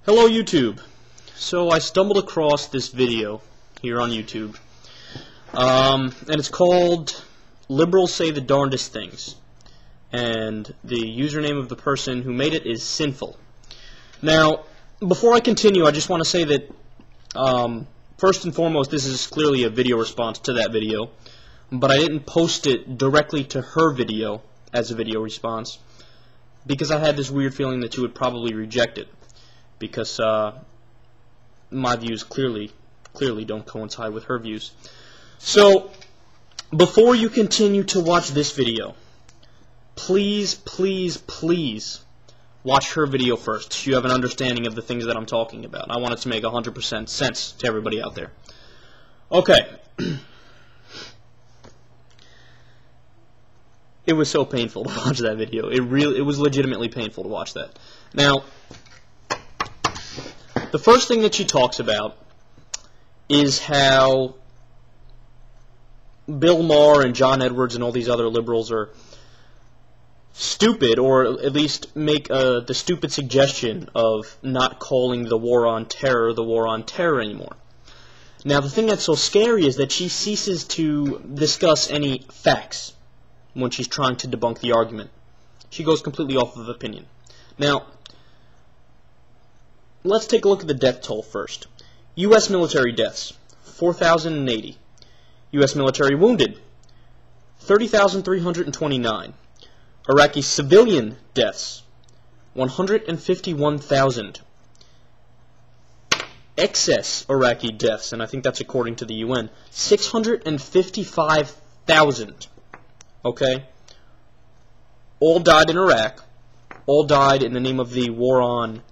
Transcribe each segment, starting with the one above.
Hello YouTube. So I stumbled across this video here on YouTube, and it's called Liberals Say the Darndest Things, and the username of the person who made it is Cynnful. Now, before I continue, I just want to say that first and foremost, this is clearly a video response to that video, but I didn't post it directly to her video as a video response because I had this weird feeling that she would probably reject it, because my views clearly don't coincide with her views. So before you continue to watch this video, please watch her video first so you have an understanding of the things that I'm talking about. I want it to make 100% sense to everybody out there. Okay. It was so painful to watch that video. It was legitimately painful to watch that. Now, the first thing that she talks about is how Bill Maher and John Edwards and all these other liberals are stupid, or at least make the stupid suggestion of not calling the war on terror anymore. Now, the thing that's so scary is that she ceases to discuss any facts when she's trying to debunk the argument. She goes completely off of opinion. Now, let's take a look at the death toll first. U.S. military deaths, 4,080. U.S. military wounded, 30,329. Iraqi civilian deaths, 151,000. Excess Iraqi deaths, and I think that's according to the UN, 655,000. Okay? All died in Iraq. All died in the name of the war on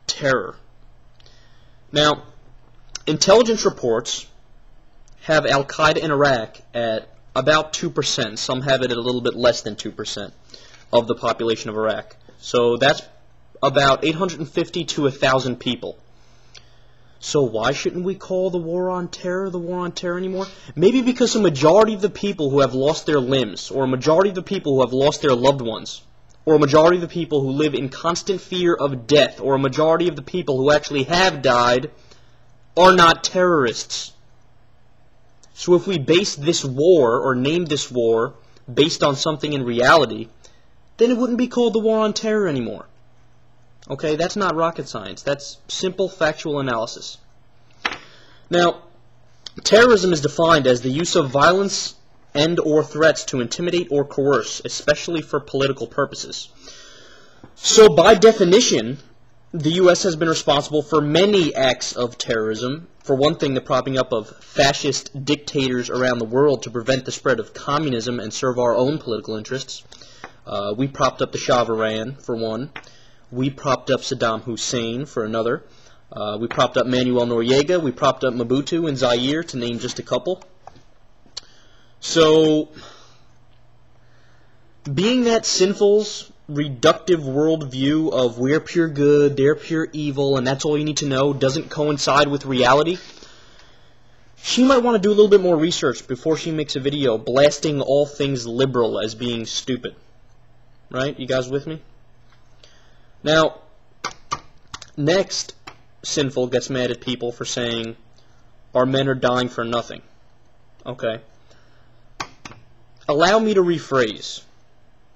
terror. Now, intelligence reports have Al-Qaeda in Iraq at about 2%. Some have it at a little bit less than 2% of the population of Iraq. So that's about 850 to 1,000 people. So why shouldn't we call the war on terror anymore? Maybe because a majority of the people who have lost their limbs, or a majority of the people who have lost their loved ones, or a majority of the people who live in constant fear of death, or a majority of the people who actually have died, are not terrorists. So if we base this war, or name this war, based on something in reality, then it wouldn't be called the war on terror anymore. Okay, that's not rocket science. That's simple factual analysis. Now, terrorism is defined as the use of violence and/or threats to intimidate or coerce, especially for political purposes. So, by definition, the U.S. has been responsible for many acts of terrorism. For one thing, the propping up of fascist dictators around the world to prevent the spread of communism and serve our own political interests. We propped up the Shah of Iran, for one. We propped up Saddam Hussein, for another. We propped up Manuel Noriega. We propped up Mobutu and Zaire, to name just a couple. So, being that Cynnful's reductive worldview of we're pure good, they're pure evil, and that's all you need to know doesn't coincide with reality, she might want to do a little bit more research before she makes a video blasting all things liberal as being stupid. Right? You guys with me? Now, next, Cynnful gets mad at people for saying our men are dying for nothing. Okay. Allow me to rephrase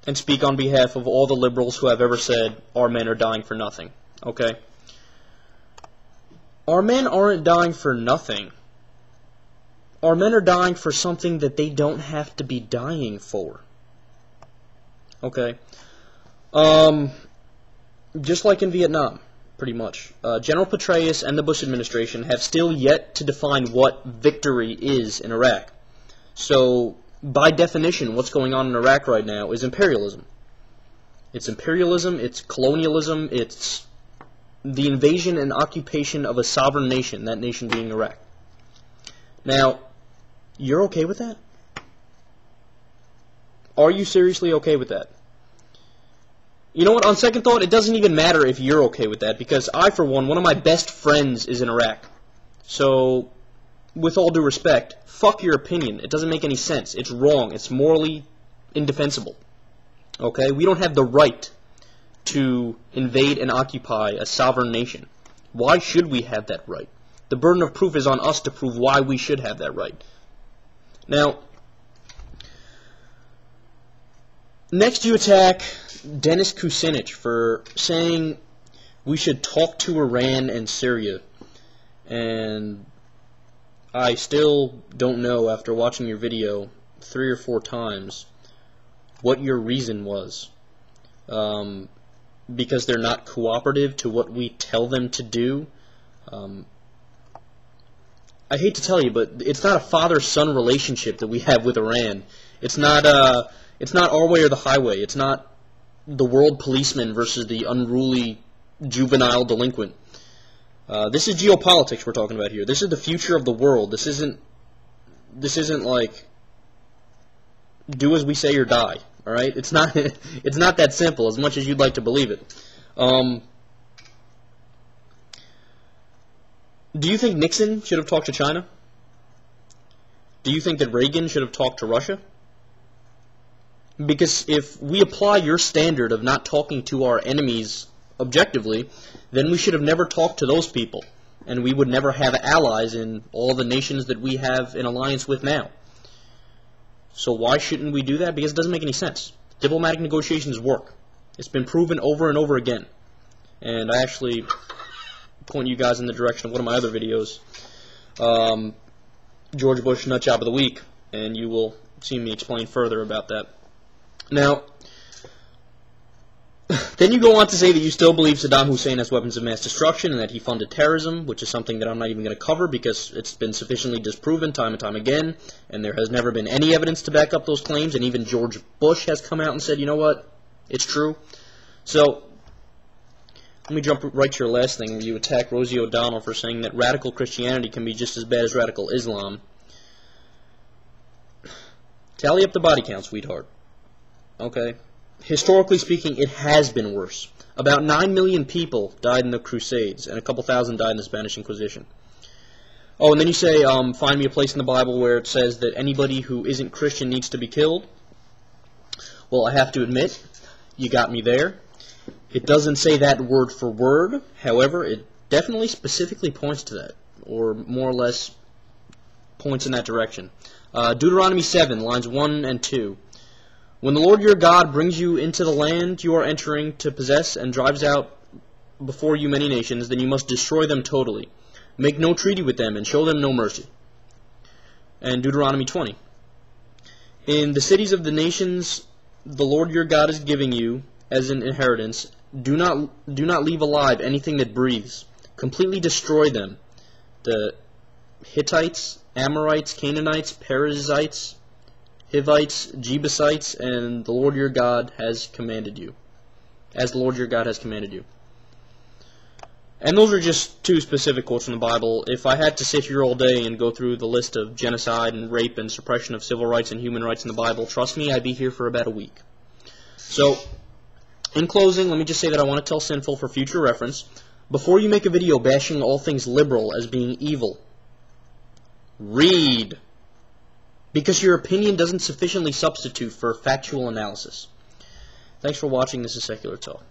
and speak on behalf of all the liberals who have ever said our men are dying for nothing. Okay? Our men aren't dying for nothing. Our men are dying for something that they don't have to be dying for. Okay? Just like in Vietnam, pretty much. General Petraeus and the Bush administration have still yet to define what victory is in Iraq. So, by definition, what's going on in Iraq right now is imperialism. It's imperialism, it's colonialism, it's the invasion and occupation of a sovereign nation, that nation being Iraq. Now, you're okay with that? Are you seriously okay with that? You know what, on second thought, it doesn't even matter if you're okay with that, because I, for one of my best friends is in Iraq. So, with all due respect, fuck your opinion. It doesn't make any sense. It's wrong. It's morally indefensible. Okay? We don't have the right to invade and occupy a sovereign nation. Why should we have that right? The burden of proof is on us to prove why we should have that right. Now, next you attack Denis Kucinich for saying we should talk to Iran and Syria. And I still don't know, after watching your video 3 or 4 times, what your reason was. Because they're not cooperative to what we tell them to do. I hate to tell you, but it's not a father-son relationship that we have with Iran. It's not our way or the highway. It's not the world policeman versus the unruly juvenile delinquent. This is geopolitics we're talking about here. This is the future of the world. This isn't like do as we say or die. All right? It's not it's not that simple as much as you'd like to believe it. Do you think Nixon should have talked to China? Do you think that Reagan should have talked to Russia? Because if we apply your standard of not talking to our enemies objectively, then we should have never talked to those people, and we would never have allies in all the nations that we have an alliance with now. So why shouldn't we do that? Because it doesn't make any sense. Diplomatic negotiations work. It's been proven over and over again. And I actually point you guys in the direction of one of my other videos, George Bush Nutjob of the Week, and you will see me explain further about that. Now, then you go on to say that you still believe Saddam Hussein has weapons of mass destruction and that he funded terrorism, which is something that I'm not even going to cover because it's been sufficiently disproven time and time again, and there has never been any evidence to back up those claims, and even George Bush has come out and said, you know what, it's true. So, let me jump right to your last thing, where you attack Rosie O'Donnell for saying that radical Christianity can be just as bad as radical Islam. Tally up the body count, sweetheart. Okay? Historically speaking, it has been worse. About 9 million people died in the Crusades, and a couple thousand died in the Spanish Inquisition. Oh, and then you say, find me a place in the Bible where it says that anybody who isn't Christian needs to be killed. Well, I have to admit, you got me there. It doesn't say that word for word. However, it definitely specifically points to that, or more or less points in that direction. Deuteronomy 7, lines 1 and 2. When the Lord your God brings you into the land you are entering to possess and drives out before you many nations, then you must destroy them totally. Make no treaty with them and show them no mercy. And Deuteronomy 20. In the cities of the nations the Lord your God is giving you as an inheritance, do not leave alive anything that breathes. Completely destroy them. The Hittites, Amorites, Canaanites, Perizzites, Hivites, Jebusites, and the Lord your God has commanded you. As the Lord your God has commanded you. And those are just 2 specific quotes from the Bible. If I had to sit here all day and go through the list of genocide and rape and suppression of civil rights and human rights in the Bible, trust me, I'd be here for about a week. So, in closing, let me just say that I want to tell Cynnful for future reference, before you make a video bashing all things liberal as being evil, read. Because your opinion doesn't sufficiently substitute for factual analysis. Thanks for watching. This is Secular Talk.